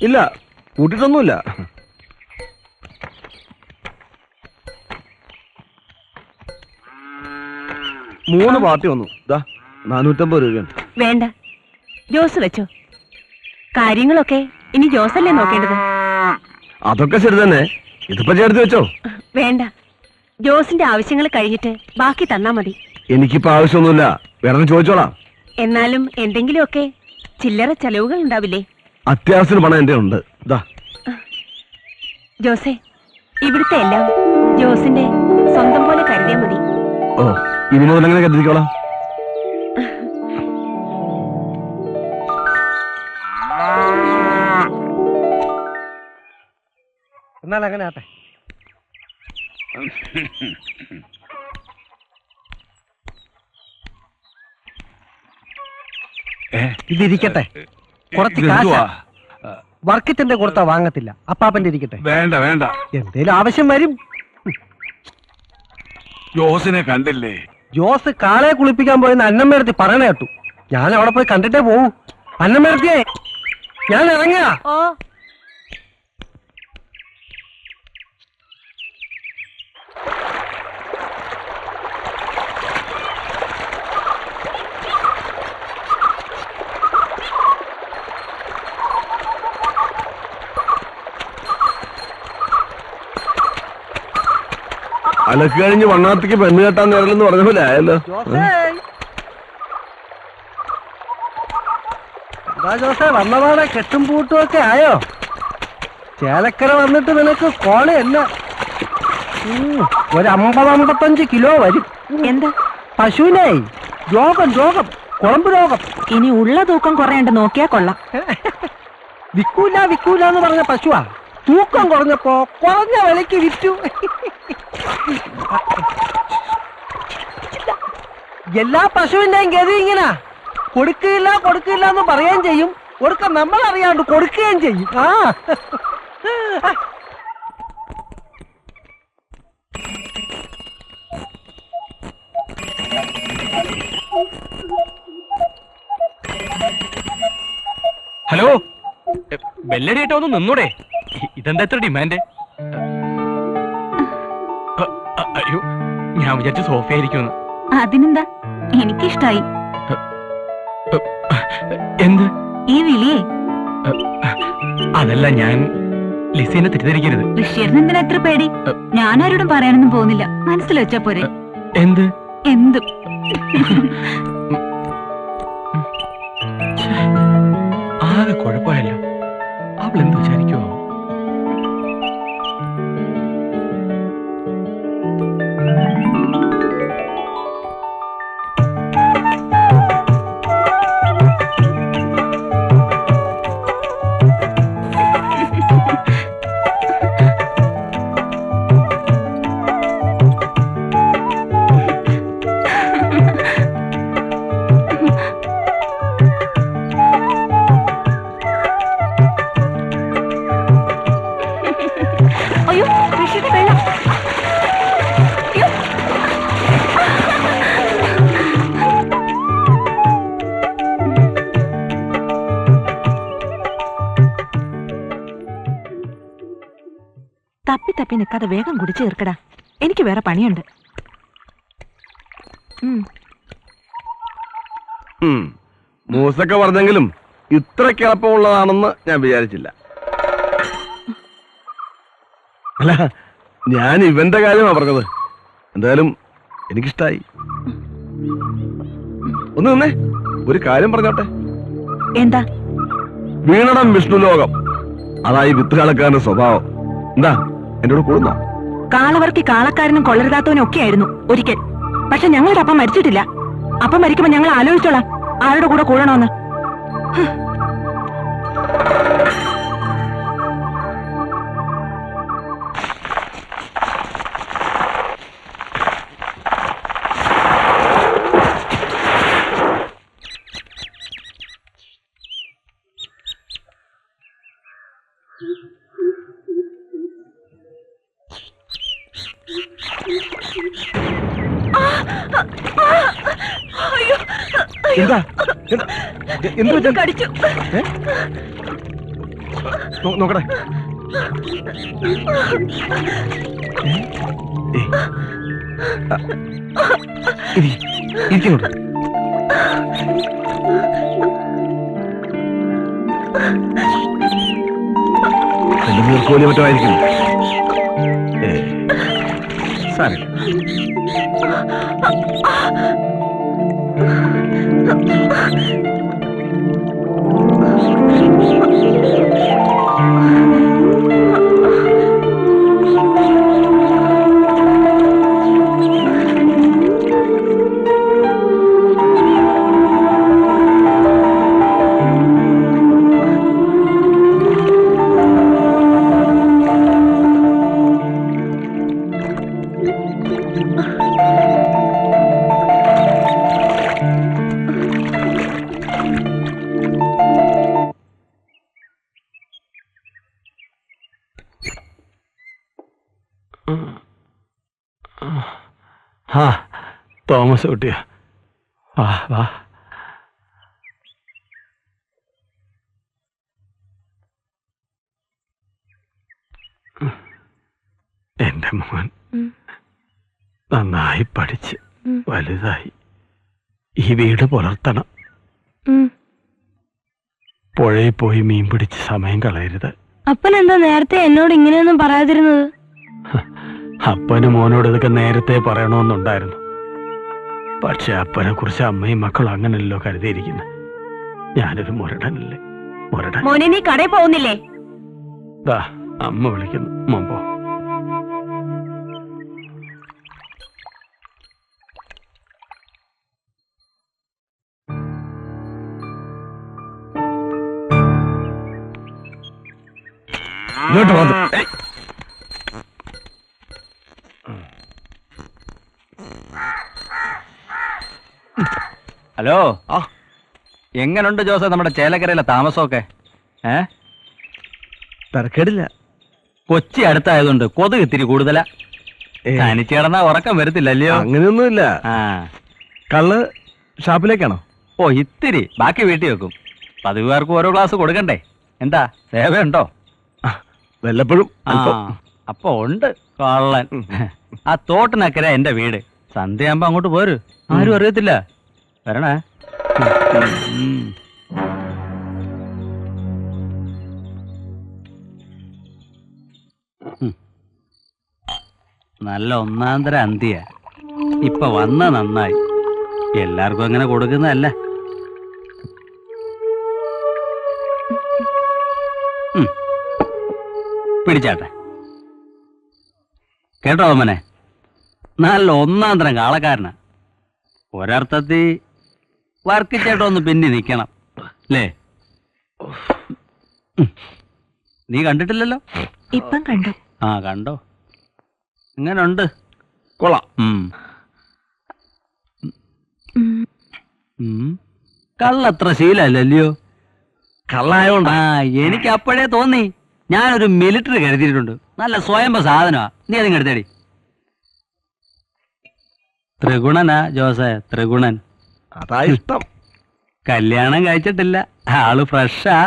ഇല്ല, കൂട്ടിട്ടൊന്നുമില്ല. മൂന്ന് പാർട്ടി വന്നു. 450 രൂപയാണ്. വേണ്ട, ജോസ് വെച്ചോ. കാര്യങ്ങളൊക്കെ ഇനി ജോസല്ലേ നോക്കേണ്ടത്. അതൊക്കെ ശരി തന്നെ, ഇതിപ്പോ ചേർത്ത് വെച്ചോ. വേണ്ട, ജോസിന്റെ ആവശ്യങ്ങൾ കഴിഞ്ഞിട്ട് ബാക്കി തന്നാ മതി. എനിക്കിപ്പോ ആവശ്യമൊന്നുമില്ല, വേറെ ചോദിച്ചോളാം. എന്നാലും എന്തെങ്കിലുമൊക്കെ ചില്ലറ ചെലവുകൾ ഉണ്ടാവില്ലേ? അത്യാവശ്യത്തിന് പണം എന്റെ ഉണ്ട്. ജോസേ, ഇവിടുത്തെ എല്ലാം ജോസിന്റെ സ്വന്തം പോലെ കരുതിയാ മതി. ഓ, ഇനി മുതൽ അങ്ങനെ കരുതിക്കോളാം. എന്നാൽ അങ്ങനെ ആട്ടെ. ഇതിരിക്കട്ടെ, കുറച്ച് കാശ് വർക്കിച്ചന്റെ കൊടുത്താ വാങ്ങത്തില്ല. അപ്പാപ്പന്റെ ഇരിക്കട്ടെ. വേണ്ട വേണ്ട, എന്തേലും ആവശ്യം വരും. ജോസിനെ കണ്ടില്ലേ? ജോസ് കാളയെ കുളിപ്പിക്കാൻ പോയെന്ന് അന്നമ്മേടത്തി പറയണ കേട്ടു. ഞാൻ അവിടെ പോയി കണ്ടിട്ടേ പോവൂ. അന്നമ്മേടത്തിയേ, ഞാൻ ഇറങ്ങാ. ഓ, അലക്ക് കഴിഞ്ഞ് വണ്ണാത്തിക്ക് പെണ്ണ് കെട്ടാൻ നേരലെന്ന് പറഞ്ഞ പോലെ ആയല്ലോ. എന്താ ജോസേ, വന്നപാടെ കെട്ടും പൂട്ടും ഒക്കെ ആയോ? ചേലക്കര വന്നിട്ട് നിനക്ക് കോളയല്ല, ഒരു 50-55 കിലോ വരും. എന്താ? പശുവിനെ രോഗം, കുളമ്പ് രോഗം. ഇനി ഉള്ള തൂക്കം കുറയണ്ട്, നോക്കിയാ കൊള്ളാം. വിക്കൂല എന്ന് പറഞ്ഞ പശുവാ. തൂക്കം കുറഞ്ഞപ്പോ കുറഞ്ഞ വിലക്ക് വിറ്റു. എല്ലാ പശുവിന്റെയും ഗതി ഇങ്ങനെ. കൊടുക്കില്ല എന്ന് പറയുകയും ചെയ്യും, കൊടുക്കാൻ നമ്മൾ അറിയാണ്ട് കൊടുക്കുകയും ചെയ്യും. ഹലോ, ബെല്ലടിയേട്ടോ ഒന്ന് നിന്നൂടെ? ഇതെന്താ എത്ര ഡിമാൻഡ്? അയ്യോ, ഞാൻ വിചാരിച്ചു സോഫയായിരിക്കുമെന്ന്. അതിനെന്താ, എനിക്കിഷ്ടായി. എന്ത് ഈ വിളിയേ? അതല്ല, ഞാൻ ലിസീനെ തെറ്റിദ്ധരിക്കരുത്. ഋഷിയറിന് എന്തിനാ എത്ര പേടി? ഞാനാരോടും പറയാനൊന്നും പോകുന്നില്ല, മനസ്സിൽ വെച്ചാ പോരെ. എന്ത്? എന്തും. ആകെ കുഴപ്പമായല്ലോ. അവൾ എന്ത് വിചാരിക്കുമോ? അയ്യോ, ഋഷിയുടെ വെള്ളം. തപ്പി നിൽക്കാതെ വേഗം കുടിച്ചു തീർക്കടാ, എനിക്ക് വേറെ പണിയുണ്ട്. മൂസൊക്കെ പറഞ്ഞെങ്കിലും ഇത്ര കിളപ്പമുള്ളതാണെന്ന് ഞാൻ വിചാരിച്ചില്ല. അല്ല, ഞാൻ ഇവന്റെ കാര്യമാണ് പറഞ്ഞത്. എന്തായാലും എനിക്കിഷ്ടായി. ഒന്ന് നിന്നേ, ഒരു കാര്യം പറഞ്ഞോട്ടെ. എന്താ? വീണടം വിഷ്ണു ലോകം, അതായി വിത്ത് കളക്കാരന്റെ സ്വഭാവം. എന്താ എന്നോട് കൂടുന്ന? കാളവർക്കി കാളക്കാരനും കൊള്ളരുതാത്തവനും ഒക്കെ ആയിരുന്നു ഒരിക്കൽ. പക്ഷെ ഞങ്ങളുടെ അപ്പം മരിച്ചിട്ടില്ല. അപ്പം മരിക്കുമ്പോ ഞങ്ങൾ ആലോചിച്ചോളാം ആരുടെ കൂടെ കൂടണമെന്ന്. എന്താ? കടിച്ചു. നോക്കട്ടെ. ഇരിക്കോട്ട്. എന്റെ നീർക്കോലി മറ്റോ ആയിരിക്കും. സാരമില്ല. ആ തോമസ് കുട്ടിയാ, വാ വാ. എന്റെ മോൻ നന്നായി പഠിച്ച് വലുതായി ഈ വീട് പുലർത്തണം. പുഴയിൽ പോയി മീൻ പിടിച്ച് സമയം കളയരുത്. അപ്പൻ എന്താ നേരത്തെ എന്നോട് ഇങ്ങനെയൊന്നും പറയാതിരുന്നത്? അപ്പന് മോനോട് ഇതൊക്കെ നേരത്തെ പറയണമെന്നുണ്ടായിരുന്നു. പക്ഷെ അപ്പനെ കുറിച്ച് അമ്മയും മക്കളും അങ്ങനല്ലോ കരുതിയിരിക്കുന്നത്. ഞാനൊരു മുരടനല്ലേ, മുരടൻ. മോനെ നീ കടയിൽ പോകുന്നില്ലേ? ദാ അമ്മ വിളിക്കുന്നു, മോൻ പോ. ഇങ്ങോട്ട് വന്നു. ഹലോ, എങ്ങനുണ്ട് ജോസ നമ്മുടെ ചേലക്കരയിലെ താമസമൊക്കെ? തരക്കേടില്ല. കൊച്ചി അടുത്തായതുകൊണ്ട് കൊതുക് ഇത്തിരി കൂടുതലാ. തനിച്ച് കിടന്നാ ഉറക്കം വരത്തില്ലല്ലയോ? അങ്ങനെയൊന്നുമില്ല. ആ, കള്ള് ഷാപ്പിലേക്കാണോ? ഓ ഇത്തിരി, ബാക്കി വീട്ടിൽ വെക്കും. പതിവുകാർക്ക് ഓരോ ഗ്ലാസ് കൊടുക്കണ്ടേ? എന്താ സേവയുണ്ടോ? വല്ലപ്പോഴും. അപ്പൊ ഉണ്ട് കള്ളൻ. ആ തോട്ടിനക്കര എന്റെ വീട്. സന്ധ്യയാകുമ്പോ അങ്ങോട്ട് പോര്, ആരും അറിയത്തില്ല. വരണേ. നല്ല ഒന്നാന്തര അന്തിയ. ഇപ്പൊ വന്ന നന്നായി. എല്ലാവർക്കും അങ്ങനെ കൊടുക്കുന്നതല്ല. പിടിച്ചാട്ടെ. കേട്ടോ ഓമനെ, നല്ല ഒന്നാന്തരം കാളക്കാരനാ. ഒരർത്ഥത്തിൽ വർക്കിച്ചേട്ടോ ഒന്ന് പിന്നെ നിക്കണം അല്ലേ? നീ കണ്ടിട്ടില്ലല്ലോ? ഇപ്പം കണ്ടു. ആ കണ്ടോ? എങ്ങനുണ്ട്? കൊള്ളാം. കള്ളത്ര ശീലല്ലല്ലയോ? കള്ളായോണ്ടാ? ആ എനിക്ക് അപ്പോഴേ തോന്നി. ഞാനൊരു മിലിറ്ററി കരുതിയിട്ടുണ്ട്. നല്ല സ്വയംഭ സാധനമാ. നീ അതിങ്ങ് എടുത്തേടി. ത്രിഗുണനാ ജോസേ, ത്രിഗുണൻ. അതാ ഇഷ്ടം. കല്യാണം കഴിച്ചിട്ടില്ല, ആള് ഫ്രഷാ.